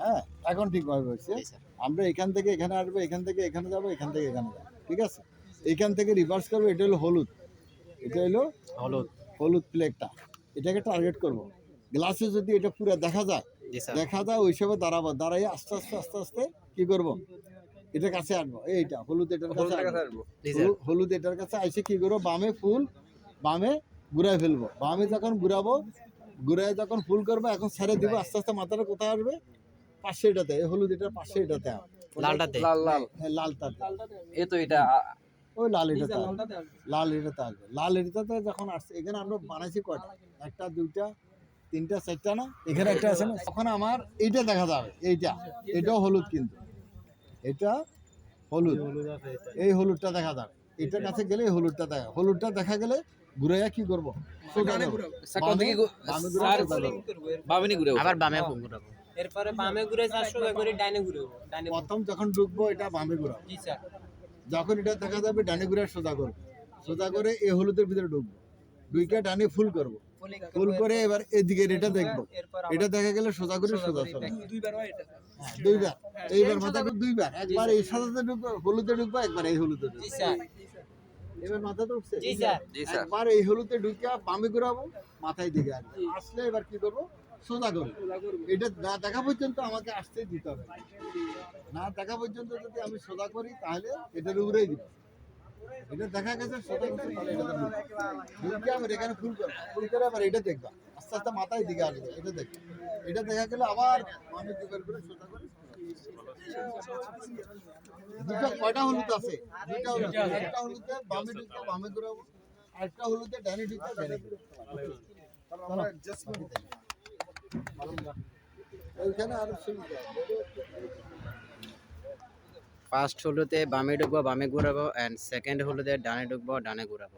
হ্যাঁ, এখন ঠিকভাবে হয়েছে। জি স্যার। আমরা এখান থেকে এখানে আসবো, এখান থেকে এখানে যাবো, এখান থেকে এখানে যাবো। ঠিক আছে? এখান থেকে রিভার্স করবো, এটা হলো হলুদ। এটা হলো হলুদ। হলুদ প্লেটটা। এটাকে টার্গেট করব। গ্লাসে যদি এটা পুরো দেখা যায়, জি স্যার। দেখা যায় ওই হিসাবে দাঁড়াবো। দাঁড়াই আস্তে আস্তে আস্তে আস্তে কি করব? এটার কাছে আনবো। এইটা হলুদ এটার কাছে আনবো। জি স্যার। হলুদ এটার কাছে আইসে কি করবো? বামে ফুল, বামে ঘুরাই ফেলবো। বামে যখন ঘুরাবো, ঘুরায় যখন ফুল করবো, এখন ছেড়ে দিব। আস্তে আস্তে মাথাটা কোথায় আসবে? পাশে এটাতে, এই হলুদ এটার পাশে এটাতে। লালটাতে। হ্যাঁ, লালটাতে। এই তো এটা ওই লাল এটাতে আসবে। লাল এটাতে আসবে। লাল এটাতে যখন আসছে, এখানে আমরা বানাইছি কয়টা? একটা, দুইটা, তিনটা, চারটা না? এখানে একটা আছে না? তখন আমার এইটা দেখা যাবে। এইটা, এটাও হলুদ কিন্তু। এটা হলুদ। এই হলুদটা দেখা যাবে। এটার কাছে গেলে এই হলুদটা দেখা গেলে ঘুরাইয়া কি করবো? সোজা যাবো। সাকন থেকে বামে ঘুরে স্যার সোজা যাবো। বাবিনি ঘুরে আবার বামে ঘুরাবো। এরপরে বামে ঘুরে 400 করে ডাইনে ঘুরে ডাইনে প্রথম যখন ঢুকবো এটা বামে ঘুরাবো। জি স্যার যখন এটা দেখা যাবে ডানে ঘুরে সোজা করবো। সোজা করে এই হলুদের ভিতরে ঢুকবো। ঢুকে ডানে ফুল করবো। ফুল করে এবার এদিকে এটা দেখবো। এটা দেখা গেলে সোজা করে সোজা সোজা। দুইবার হয় এটা হ্যাঁ, দুইবার। এইবার মাথা দুইবার। একবার এই সাদাতে ঢুকবো, হলুদে ঢুকবো, একবার এই হলুদে ঢুকবো। জি স্যার এবার মাথা ঢুকছে? জি স্যার জি স্যার একবার এই হলুদে ঢুকে বামে ঘুরাবো, মাথায় দিকে আসবে। আসলে এবার কি করবো? সোজা করবো। এটা না দেখা পর্যন্ত আমাকে আসতেই দিতে হবে। না দেখা পর্যন্ত যদি আমি সোজা করি তাহলে এটার উপরেই দিব। এটা দেখা গেছে সোজা করছে, তাহলে এটা ধরবো। ঢুকে আবার এখানে ফুল করবো। ফুল করে আবার এটা দেখবা। আস্তে আস্তে মাথায় দিকে আসবে। এটা দেখবে। এটা দেখা গেলে আবার বামে দুবার করে সোজা করে দুটো কয়টা হলুদ আছে? দুইটা হলুদ। একটা হলুদে বামে ঢুকতে বামে ঘুরাবো, আরেকটা হলুদে ডানে ঢুকতে ডানে ঘুরাবো। ওইখানে আরো সুবিধা। ফার্স্ট হলুদে বামে ঢুকবো, বামে ঘুরাবো, এন্ড সেকেন্ড হলুদে ডানে ঢুকবো, ডানে ঘুরাবো।